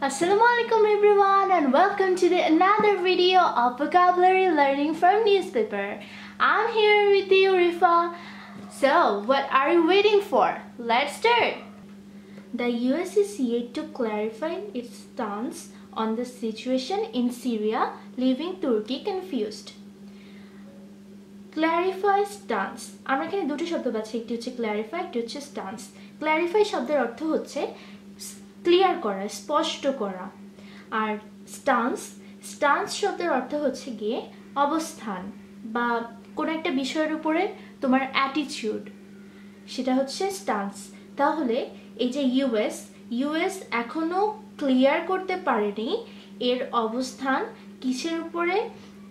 Assalamualaikum everyone and welcome to another video of vocabulary learning from newspaper. I'm here with you, Rifa. So, what are you waiting for? Let's start. The US is yet to clarify its stance on the situation in Syria, leaving Turkey confused. Clarify stance. আমরা এখানে দুটো শব্দ পাচ্ছি, একটি হচ্ছে clarify, একটি হচ্ছে stance. Clarify শব্দের অর্থ হচ্ছে ক্লিয়ার করা, স্পষ্ট করা। আর স্টান্স শব্দের অর্থ হচ্ছে গিয়ে অবস্থান বা কোনো একটা বিষয়ের উপরে তোমার অ্যাটিটিউড, সেটা হচ্ছে স্টান্স। তাহলে এই যে ইউএস এখনো ক্লিয়ার করতে পারেনি এর অবস্থান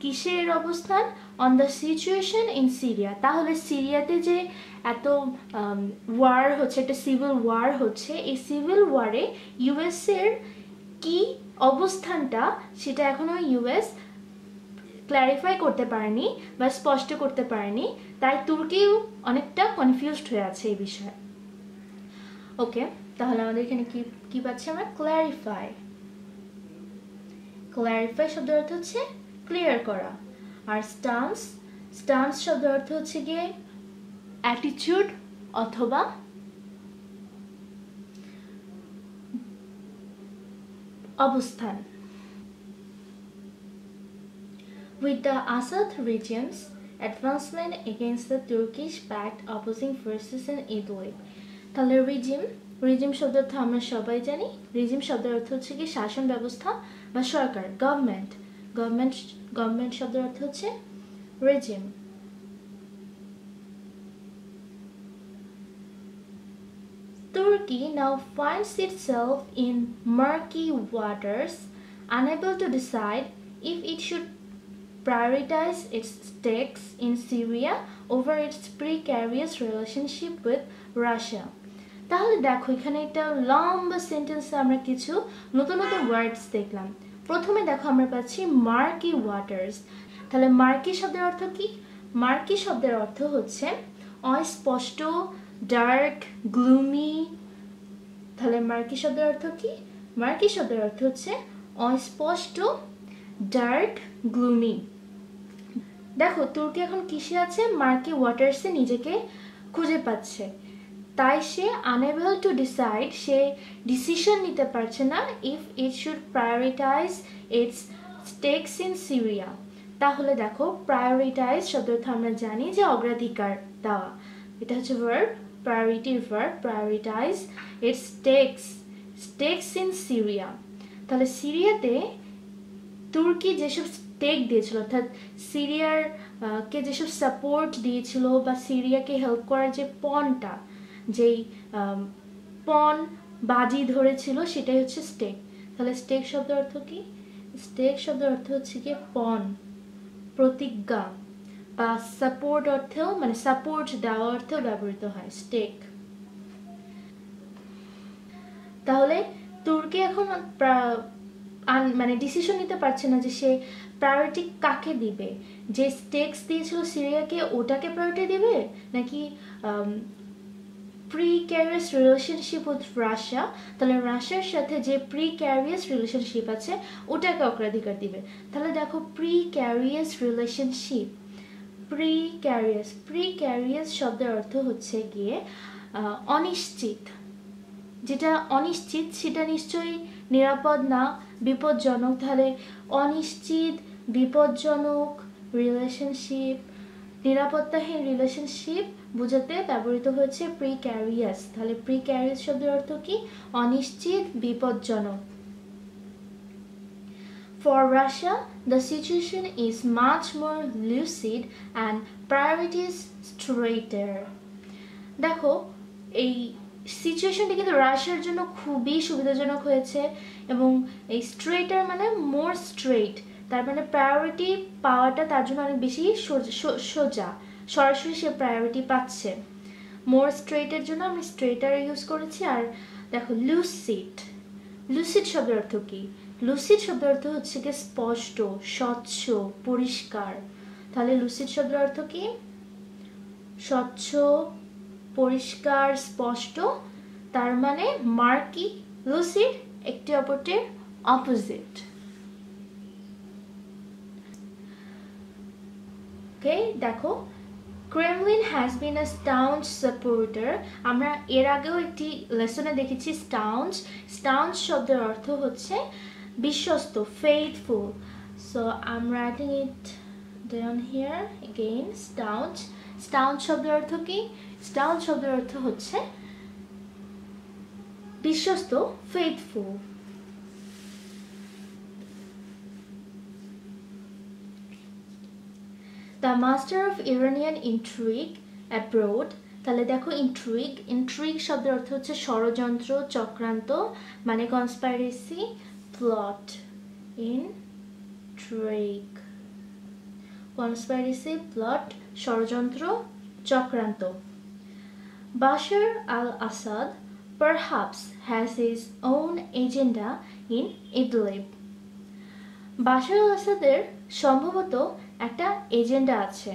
কিসের অবস্থান on the situation in Syria. তাহলে সিরিয়াতে যে এত ওয়ার হচ্ছে, একটা সিভিল ওয়ার হচ্ছে, এই সিভিল ওয়ারে ইউএস এর কি অবস্থানটা সেটা এখনো ইউএস ক্ল্যারিফাই করতে পারেনি বা স্পষ্ট করতে পারেনি, তাই তুর্কিও অনেকটা কনফিউজড হয়ে আছে এই বিষয়ে। ওকে, তাহলে আমাদের এখানে কি পাচ্ছি আমরা? ক্ল্যারিফাই শব্দের অর্থ হচ্ছে ক্লিয়ার করা। আর স্টান্স শব্দের অর্থ হচ্ছে গিয়ে অ্যাটিটিউড অথবা অবস্থান। With the Assad regime's advancement against the Turkish-backed opposing forces in Idlib, তাহলে রিজিম শব্দের অর্থ আমরা সবাই জানি। রিজিম শব্দের অর্থ হচ্ছে কি শাসন ব্যবস্থা বা সরকার, গভর্নমেন্ট শব্দের অর্থ হচ্ছে regime. Turkey now finds itself in murky waters, unable to decide if it should prioritize its stakes in Syria over its precarious relationship with Russia. তাহলে দেখো এখানে একটা লম্বা সেন্টেন্সে আমরা কিছু নতুন ওয়ার্ডস দেখলাম। প্রথমে দেখো আমরা পাচ্ছি মার্কি ওয়াটার্স। তাহলে মার্কি শব্দের অর্থ কি? মার্কি শব্দের অর্থ হচ্ছে অস্পষ্ট, ডার্ক, গ্লুমি। তাহলে মার্কি শব্দের অর্থ কি? মার্কি শব্দের অর্থ হচ্ছে অস্পষ্ট, ডার্ক, গ্লুমি। দেখো তুর্কি এখন কিসে আছে? মার্কি ওয়াটার্সে নিজেকে খুঁজে পাচ্ছে, তাই সে আনএবল টু ডিসাইড, সে ডিসিশন নিতে পারছে না if it should prioritise its stakes in Syria. তাহলে দেখো প্রায়োরিটাইজ শব্দ অর্থ আমরা জানি যে অগ্রাধিকার দেওয়া, এটা হচ্ছে ভার্ব, প্রায়োরিটির verb, prioritise its stakes in Syria. তাহলে সিরিয়াতে তুর্কি যেসব স্টেক দিয়েছিল, অর্থাৎ সিরিয়ার কে যেসব সাপোর্ট দিয়েছিল বা সিরিয়াকে হেল্প করার যে পণটা, যেই পণ বাজি ধরেছিল, সেটাই হচ্ছে স্টেক। তাহলে স্টেক শব্দের অর্থ কি? স্টেক শব্দের অর্থ হচ্ছে কি পণ, প্রতিজ্ঞা বা সাপোর্ট অর্থেও, মানে সাপোর্ট দেওয়া অর্থেও ব্যবহৃত হয় স্টেক। তাহলে তুর্কি এখন মানে ডিসিশন নিতে পারছে না যে সে প্রায়োরিটি কাকে দিবে, যে স্টেকস দিয়েছিল সিরিয়াকে ওটাকে প্রায়োরিটি দিবে, নাকি প্রিক্যারিয়াস রিলেশনশিপ উইথ রাশিয়া, তাহলে রাশিয়ার সাথে যে প্রিক্যারিয়াস রিলেশনশিপ আছে ওটাকে অগ্রাধিকার দিবে। তাহলে দেখো প্রিক্যারিয়াস রিলেশনশিপ, প্রিক্যারিয়াস শব্দের অর্থ হচ্ছে গিয়ে অনিশ্চিত। যেটা অনিশ্চিত সেটা নিশ্চয়ই নিরাপদ না, বিপজ্জনক। তাহলে অনিশ্চিত, বিপজ্জনক রিলেশনশিপ, নিরাপত্তাহীন রিলেশনশিপ বোঝাতে ব্যবহৃত হয়েছে প্রিক্যারিয়াস। তাহলে প্রিক্যারিয়াস শব্দের অর্থ কি? অনিশ্চিত, বিপজ্জনক। For Russia, the situation is much more lucid and priorities straighter. দেখো এই সিচুয়েশনটা কিন্তু রাশিয়ার জন্য খুবই সুবিধাজনক হয়েছে, এবং এই স্ট্রেটার মানে মোর স্ট্রেট, তার মানে প্রায়োরিটি পাওয়াটা তার জন্য অনেক বেশি সোজা, সরাসরি সে প্রায়োরিটি পাচ্ছে। মোর স্ট্রেটের জন্য আমি স্ট্রেটার ইউজ করেছি। আর দেখো লুসিড শব্দের অর্থ কি? লুসিড শব্দের অর্থ হচ্ছে কি স্পষ্ট, স্বচ্ছ, পরিষ্কার। তাহলে লুসিড শব্দের অর্থ কি? স্বচ্ছ, পরিষ্কার, স্পষ্ট। তার মানে মার্কি, লুসিড একটি অপরটির opposite. Okay, দেখো Kremlin has been a staunch supporter. আমরা এর আগেও একটি লেসনে দেখেছি staunch শব্দের অর্থ হচ্ছে বিশ্বস্ত, faithful. So I'm writing it down here again. staunch শব্দের অর্থ কি? staunch শব্দের অর্থ হচ্ছে বিশ্বস্ত, faithful. The master of Iranian intrigue abroad. তাহলে দেখো intrigue শব্দের অর্থ হচ্ছে ষড়যন্ত্র, চক্রান্ত, মানে conspiracy, plot. Intrigue, conspiracy, plot, ষড়যন্ত্র, চক্রান্ত. Bashar al-Assad perhaps has his own agenda in Idlib. Bashar আল আসাদের সম্ভবত একটা এজেন্ডা আছে.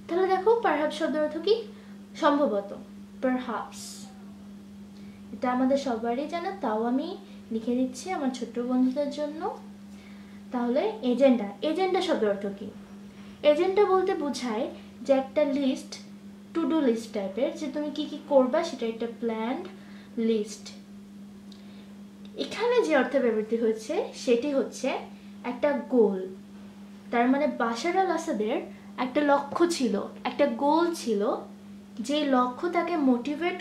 তাহলে দেখো পারহ্যাপস শব্দের অর্থ কি? সম্ভবত, পারহ্যাপস. এটা আমাদের সবারই জানা, তাও আমি লিখে দিচ্ছি আমার ছোট্ট বন্ধুদের জন্য. তাহলে এজেন্ডা শব্দের অর্থ কি? এজেন্ডা বলতে বোঝায় যে একটা লিস্ট, টু ডু লিস্ট টাইপের, যে তুমি কি কি করবা সেটা একটা প্ল্যান্ড লিস্ট. এখানে যে অর্থে ব্যবহৃত হয়েছে সেটি হচ্ছে একটা গোল. তার মানে বাশার আল আসাদের একটা লক্ষ্য ছিল, একটা গোল ছিল, যে লক্ষ্য তাকে মোটিভেট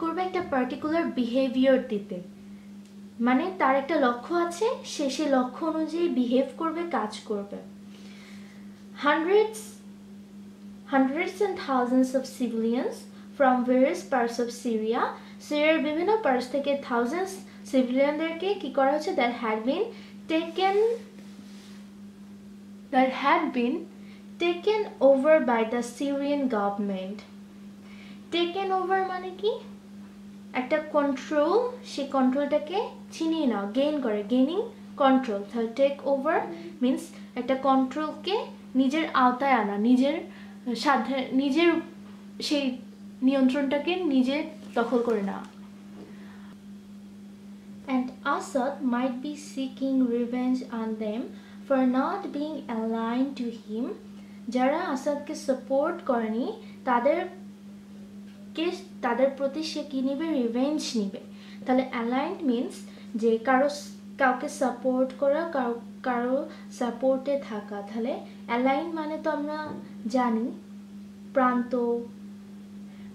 করবে একটা পার্টিকুলার বিহেভিয়ার দিতে. মানে তার একটা লক্ষ্য আছে, সে লক্ষ্য অনুযায়ী বিহেভ করবে, কাজ করবে. Hundreds and thousands of civilians from various parts of Syria, সিরিয়ার বিভিন্ন পার্টস থেকে থাউজেন্ডস সিভিলিয়ানদেরকে কি করা হচ্ছে? that had been taken over by the Syrian government. taken over মানে কি? একটা কন্ট্রোল, সেই কন্ট্রোলটাকে ছিনিয়ে নাও, গেইনিং কন্ট্রোল. তাহলে টেক ওভার মিন্স একটা কন্ট্রোলকে নিজের আওতায় আনা, নিজের সেই নিয়ন্ত্রণটাকে নিজে দখল করে নেওয়া. And Assad might be seeking revenge on them for not being aligned to him. যারা আসাদকে সাপোর্ট করেনি তাদের প্রতি সে কি নিবে? রিভেঞ্জ নিবে. তাহলে অ্যালাইন্ড মিন্স যে কাউকে সাপোর্ট করা, কারো সাপোর্টে থাকা. তাহলে অ্যালাইন মানে তো আমরা জানি প্রান্ত,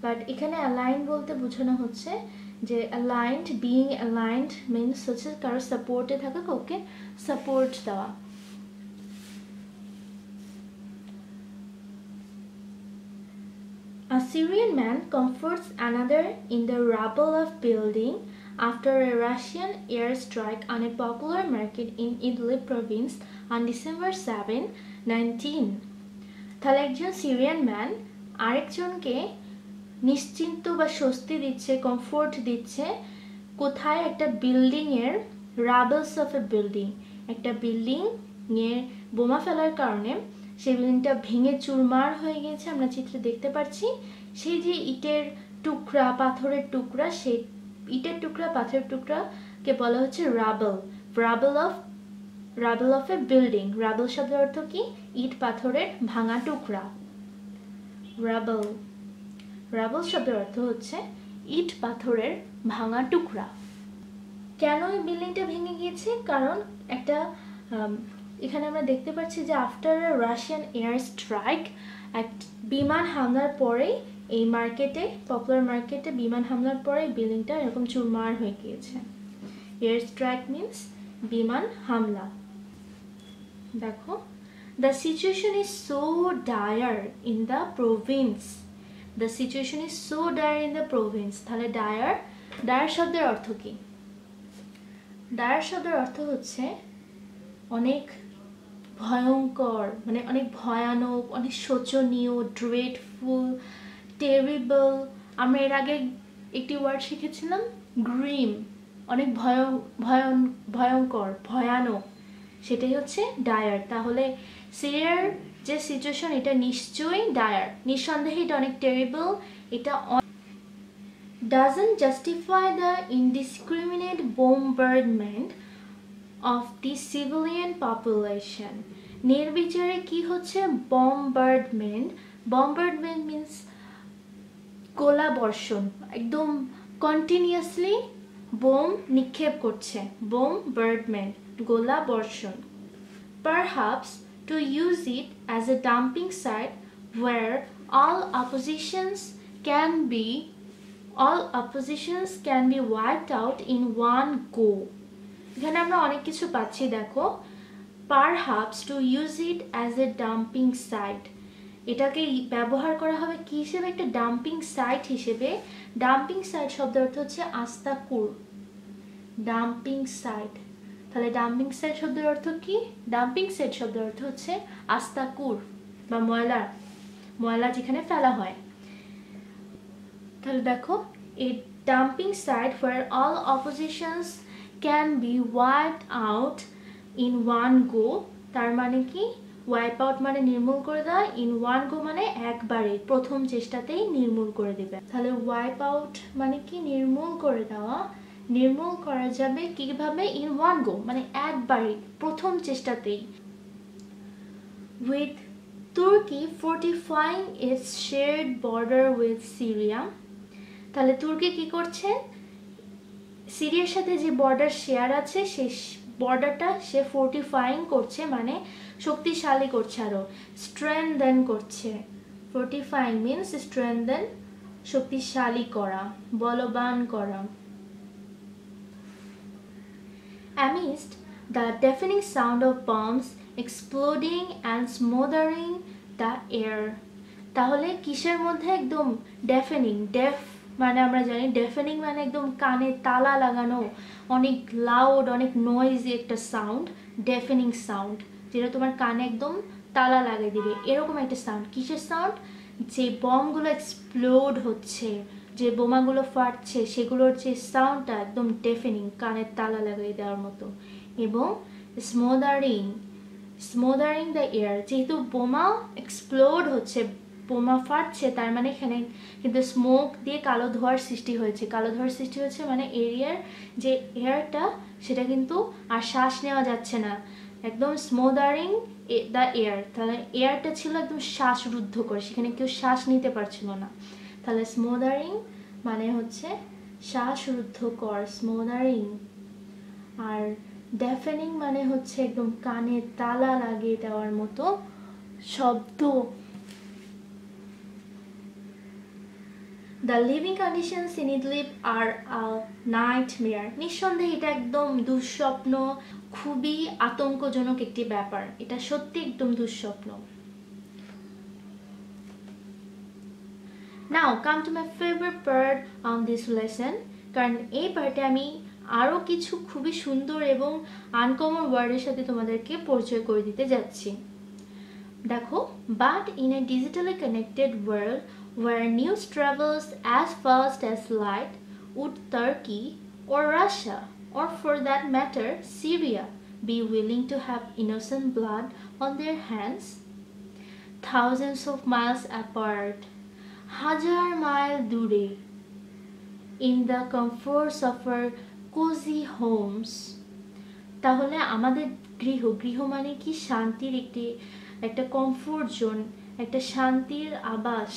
বাট এখানে অ্যালাইন বলতে বোঝানো হচ্ছে যে বিইং অ্যালাইন্ড মিন্স হচ্ছে কারো সাপোর্টে থাকা, কাউকে সাপোর্ট দেওয়া. A Syrian man comforts another in the rubble of building after a Russian airstrike on a popular market in Idlib province on December 7, 19. তাহলে একজন সিরিয়ান ম্যান আরেকজনকে নিশ্চিন্ত বা স্বস্তি দিচ্ছে, কমফোর্ট দিচ্ছে. কোথায়? একটা বিল্ডিং এর, রাবলস অফ এ বিল্ডিং, একটা বিল্ডিং এর বোমা ফেলার কারণে সেই বিল্ডিংটা ভেঙে চুরমার হয়ে গেছে, আমরা চিত্রে দেখতে পাচ্ছি. সেই যে ইটের টুকরা, পাথরের টুকরা, সেই ইটের টুকরা, পাথরের টুকরাকে বলা হচ্ছে rubble of A building. Rubble শব্দের অর্থ কি? ইট পাথরের ভাঙা টুকরা. রাবল শব্দের অর্থ হচ্ছে ইট পাথরের ভাঙা টুকরা. কেন এই বিল্ডিংটা ভেঙে গিয়েছে? কারণ একটা এখানে আমরা দেখতে পাচ্ছি যে আফটার রাশিয়ান এয়ার স্ট্রাইক, এক বিমান হামলার পরেই এই মার্কেটে, পপুলার মার্কেটে বিমান হামলার পরে বিল্ডিংটা এরকম চুরমার হয়ে গিয়েছে. এয়ার স্ট্রাইক মিন্স বিমান হামলা. দেখো, the situation is so dire in the province. The situation is so dire in the province. তাহলে ডায়ার শব্দের অর্থ কি? ডায়ার শব্দের অর্থ হচ্ছে অনেক ভয়ঙ্কর, মানে অনেক ভয়ানক, অনেক শোচনীয়, ড্রেডফুল, টেরিবল. আমরা এর আগে একটি ওয়ার্ড শিখেছিলাম, গ্রিম, অনেক ভয়ঙ্কর, ভয়ানক, সেটাই হচ্ছে ডায়ার. তাহলে সিরিয়ার যে সিচুয়েশন, এটা নিশ্চয়ই ডায়ার, নিঃসন্দেহে এটা অনেক টেরিবল. এটা doesn't justify the indiscriminate bombardment of the civilian population. নির্বিচারে কি হচ্ছে bombardment means গোলা বর্ষণ একদম কন্টিনিউয়াসলি বোম নিক্ষেপ করছে bombardment গোলা বর্ষণ perhaps to use it as a dumping site where all oppositions can be wiped out in one go. এখানে আমরা অনেক কিছু পাচ্ছি দেখো perhaps to use it as a dumping site এটাকে ব্যবহার করা হবে কি হিসেবে একটা ডাম্পিং সাইট হিসেবে ডাম্পিং সাইট শব্দের অর্থ হচ্ছে আস্তাকুর ডাম্পিং সাইট তাহলে ডাম্পিং সাইট শব্দের অর্থ কি ডাম্পিং সাইট শব্দের অর্থ হচ্ছে আস্তাকুর বা ময়লা যেখানে ফেলা হয় তাহলে দেখো a dumping site where all oppositions can be wiped out in one go তার মানে কি ওয়াইপ আউট মানে নির্মূল করে দেওয়া ইন ওয়ান গো মানে একবারে প্রথম চেষ্টাতেই নির্মূল করে দিবে তাহলে ওয়াইপ আউট মানে কি নির্মূল করে দেওয়া নির্মূল করা যাবে কিভাবে ইন ওয়ান গো মানে একবারে প্রথম চেষ্টাতেই with Turkey fortifying its shared border with Syria তাহলে তুর্কি কি করছে সিরিয়ার সাথে যে বর্ডার শেয়ার আছে সেই বর্ডারটা সে ফোর্টিফাইং করছে মানে শক্তিশালী করছে আরো স্ট্রেংথেন করছে ফোর্টিফাইং মিন্স স্ট্রেংথেন শক্তিশালী করা বলবান করা amidst the deafening sound of bombs exploding and smothering the air তাহলে কিসের মধ্যে একদম ডেফেনিং ডেফ মানে আমরা জানি ডেফেনিং মানে একদম কানে তালা লাগানো অনেক লাউড অনেক নয়েজি একটা সাউন্ড ডেফেনিং সাউন্ড যেটা তোমার কানে একদম তালা লাগিয়ে দিবে এরকম একটা সাউন্ড কিসের সাউন্ড যে বমগুলো এক্সপ্লোড হচ্ছে যে বোমাগুলো ফাটছে সেগুলোর যে সাউন্ডটা একদম ডেফেনিং কানে তালা লাগিয়ে দেওয়ার মতো এবং স্মোদারিং দ্য এয়ার যেহেতু বোমা এক্সপ্লোড হচ্ছে বোমা ফাটছে তার মানে এখানে কিন্তু স্মোক দিয়ে কালো ধোঁয়ার সৃষ্টি হয়েছে মানে এরিয়ার যে এয়ারটা সেটা কিন্তু আর শ্বাস নেওয়া যাচ্ছে না একদম স্মোদারিং দ্য এয়ার তাহলে এয়ারটা ছিল একদম শ্বাসরুদ্ধ করে সেখানে কেউ শ্বাস নিতে পারছিল না তাহলে স্মোদারিং মানে হচ্ছে শ্বাসরুদ্ধকর স্মোদারিং আর ডেফেনিং মানে হচ্ছে একদম কানে তালা লাগিয়ে দেওয়ার মতো শব্দ The living conditions in Idlib are a nightmare. নিঃসন্দেহে এটা একদম দুঃস্বপ্ন খুবই আতঙ্কজনক একটি ব্যাপার এটা সত্যি একদম দুঃস্বপ্ন Now come to my favorite part on this lesson কারণ এই পার্টে আমি আরো কিছু খুবই সুন্দর এবং আনকমন ওয়ার্ডের সাথে তোমাদেরকে পরিচয় করে দিতে যাচ্ছি দেখো but in a digitally connected world where news travels as fast as light, would Turkey or Russia, or for that matter Syria, be willing to have innocent blood on their hands? Thousands of miles apart, হাজার mile দূরে, in the comforts of our cozy homes. তাহলে আমাদের গৃহ মানে কি শান্তির একটা comfort zone একটা শান্তির আবাস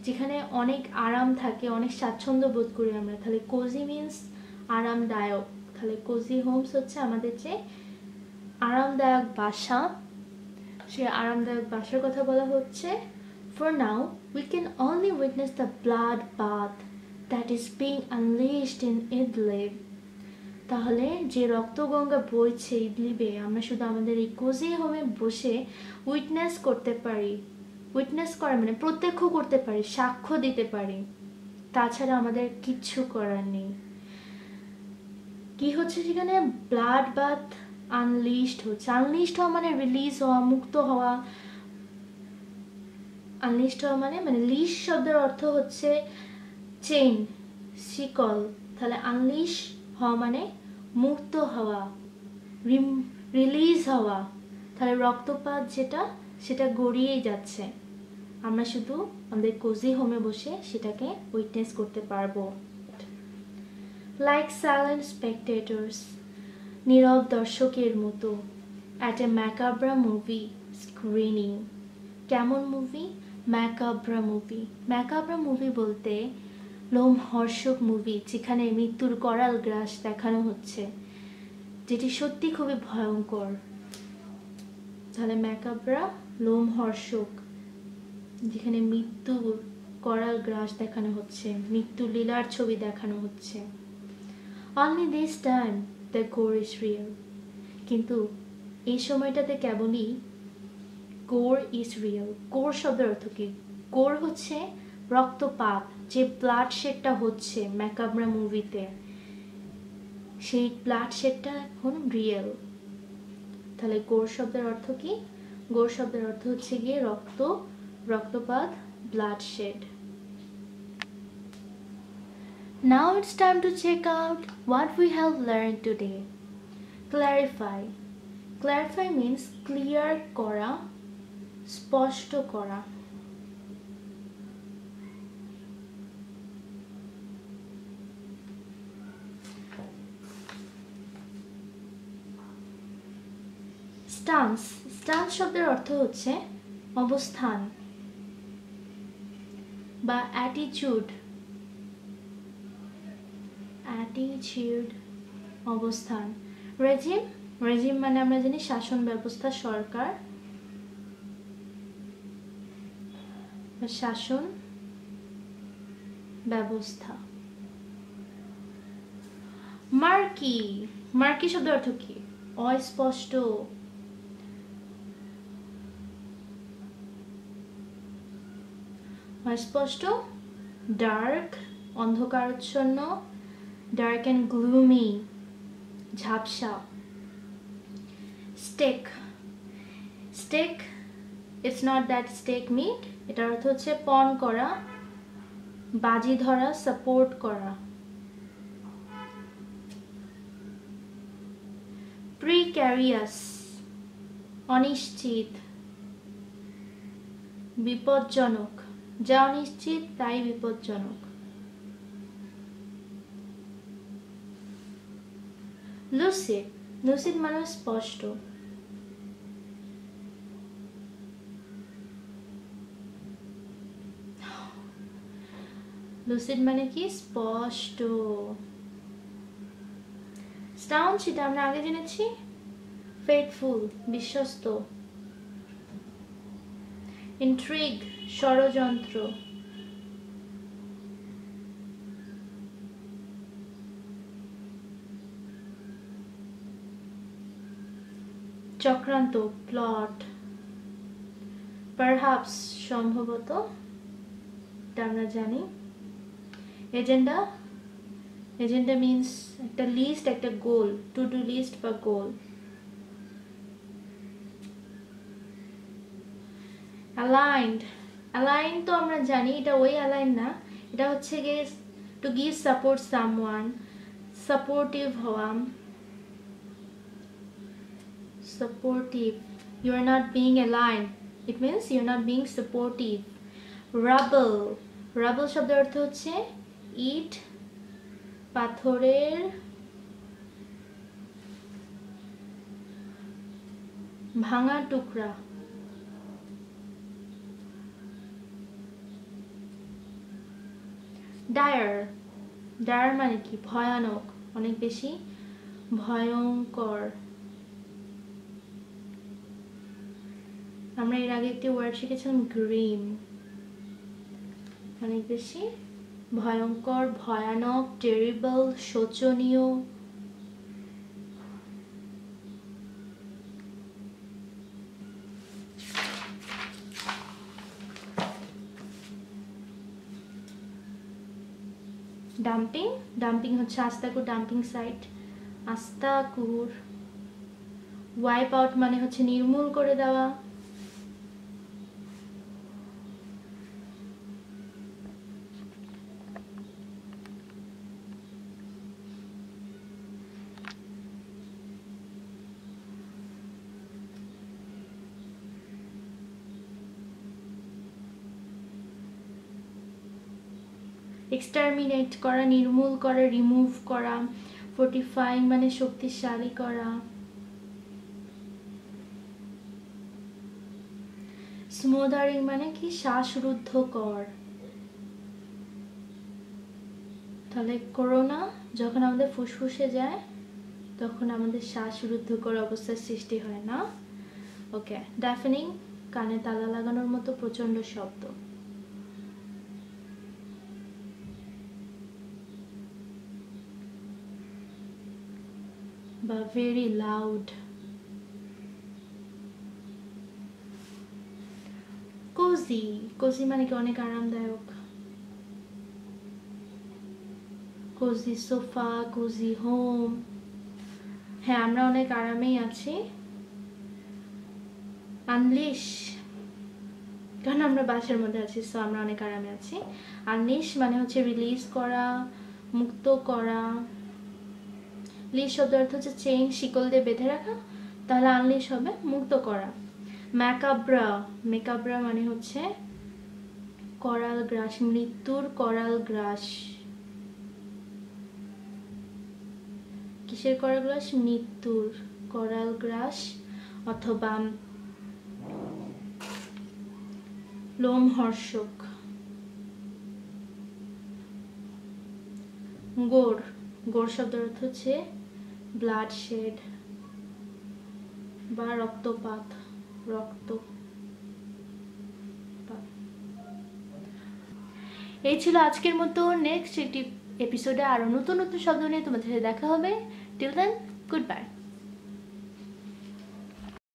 যেখানে অনেক আরাম থাকে অনেক স্বাচ্ছন্দ্য বোধ করি আমরা তাহলে কোজি মিন্স আরামদায়ক তাহলে কোজি হোমস হচ্ছে আমাদের যে আরামদায়ক বাসা সেই আরামদায়ক বাসার কথা বলা হচ্ছে for now we can only witness the blood bath that is being unleashed in Idlib তাহলে যে রক্তগঙ্গা বইছে ইদলিবে আমরা শুধু আমাদের এই কোজি হোমে বসে উইটনেস করতে পারি উইটনেস করা মানে প্রত্যক্ষ করতে পারি সাক্ষ্য দিতে পারি তাছাড়া আমাদের কিচ্ছু করার নেই কি হচ্ছে সেখানে ব্লাড বাথ আনলিশড হওয়া মানে রিলিজ হওয়া মুক্ত হওয়া আনলিশড হওয়া মানে লিশ শব্দের অর্থ হচ্ছে চেইন শিকল তাহলে আনলিশ হওয়া মানে মুক্ত হওয়া রিলিজ হওয়া তাহলে রক্তপাত সেটা গড়িয়েই যাচ্ছে আমরা শুধু আমাদের কোজি হোমে বসে সেটাকে উইটনেস করতে পারবো like silent spectators, নীরব দর্শকের মতো at a macabre movie screening. কেমন মুভি? ম্যাকাব্রা মুভি। ম্যাকাব্রা মুভি বলতে লোমহর্ষক মুভি যেখানে মৃত্যুর করাল গ্রাস দেখানো হচ্ছে, যেটি সত্যি খুবই ভয়ঙ্কর। তাহলে ম্যাকাব্রা লোমহর্ষক, যেখানে মৃত্যুর করাল গ্রাস দেখানো হচ্ছে, মৃত্যু লীলার ছবি দেখানো হচ্ছে। Only this time the gore is real. কিন্তু এই সময়টাতে কেবলই gore is real. gore শব্দের অর্থ কি? gore হচ্ছে রক্তপাত, যে ব্লাড শেডটা হচ্ছে ম্যাকাব্রা মুভিতে, সেই ব্লাড শেডটা এখন রিয়েল। তাহলে gore শব্দের অর্থ কি? gore শব্দের অর্থ হচ্ছে গিয়ে রক্তপাত, bloodshed. Now it's time to check out what we have learned today. Clarify. Clarify means clear করা, স্পষ্ট করা। স্টান্স। স্টান্স শব্দের অর্থ হচ্ছে অবস্থান বা অ্যাটিটিউড। অবস্থান। রেজিম। রেজিম মানে আমরা জানি শাসন ব্যবস্থা, সরকার, শাসন ব্যবস্থা। মার্কি। মার্কি শব্দের অর্থ কি? অস্পষ্ট। অস্পষ্ট, ডার্ক, অন্ধকারাচ্ছন্ন, ডার্ক অ্যান্ড গ্লুমি, ঝাপসা। Stake. Stake, it's not that steak meat, এটার অর্থ হচ্ছে পণ করা, বাজি ধরা, সাপোর্ট করা। প্রিক্যারিয়াস, অনিশ্চিত, বিপজ্জনক, যা অনিশ্চিত তাই বিপজ্জনক। লুসিড। লুসিড মানে স্পষ্ট। লুসিড মানে কি? স্পষ্ট। স্টাউন, সেটা আমরা আগে জেনেছি। ফেথফুল, বিশ্বস্ত। ইন্ট্রিগ, ষড়যন্ত্র। চক্রান্ত, প্লট। পারহ্যাপস, সম্ভবত, এটা আমরা জানি। এজেন্ডা। এজেন্ডা মিন্স একটা লিস্ট, একটা গোল, টু ডু লিস্ট বা গোল। অ্যালাইন্ড। অ্যালাইন তো আমরা জানি, এটা ওই অ্যালাইন না, এটা হচ্ছে গিয়ে to give support someone, supportive হওয়া। Supportive. You are not being aligned. It means you are not being supportive. Rubble. Rubble শব্দের অর্থ হচ্ছে ইট, পাথরের ভাঙা টুকরা। ডায়ার। ডায়ার মানে কি? ভয়ানক, অনেক বেশি ভয়ঙ্কর। আমরা এর আগে একটি ওয়ার্ড শিখেছিলাম, গ্রিম, অনেক বেশি ভয়ঙ্কর, ভয়ানক, টেরিবল, শোচনীয়। ডাম্পিং। ডাম্পিং হচ্ছে আস্তাকুর, ডাম্পিং সাইট, আস্তাকুর। ওয়াইপ আউট মানে হচ্ছে নির্মূল করে দেওয়া। এক্সটারমিনেট করা, নির্মূল করা, রিমুভ করা। ফোর্টিফাইং মানে শক্তিশালী করা। স্মোদারিং মানে কি? শ্বাসরুদ্ধকর। তাহলে করোনা যখন আমাদের ফুসফুসে যায় তখন আমাদের শ্বাসরুদ্ধকর অবস্থার সৃষ্টি হয় না? ওকে। ডেফেনিং কানে তালা লাগানোর মতো প্রচন্ড শব্দ। বা ভেরি লাউড। কোজি, কোজি মানে কি? অনেক আরামদায়ক। Cosy sofa, cosy home. হ্যাঁ, আমরা অনেক আরামেই আছি। আনলিশ, কারণ আমরা বাসের মধ্যে আছি, সো আমরা অনেক আরামে আছি। আনলিশ মানে হচ্ছে রিলিজ করা, মুক্ত করা। লিশ শব্দ অর্থ হচ্ছে চেইন, শিকল দিয়ে বেঁধে রাখা, তাহলে আনলিশ হবে মুক্ত করা। ম্যাকাব্রা, মেকাব্রা মানে হচ্ছে করাল গ্রাস, মৃত্যুর করাল গ্রাস। কিসের করাল গ্রাস? মৃত্যুর করাল গ্রাস। অথবা লোমহর্ষক। গোর, গোর শব্দের অর্থ হচ্ছে ব্লাড শেড বা রক্তপাত, রক্ত। এই ছিল আজকের মতো। নেক্সট একটি এপিসোডে আরো নতুন নতুন শব্দ নিয়ে তোমাদের সাথে দেখা হবে। Till then, good bye.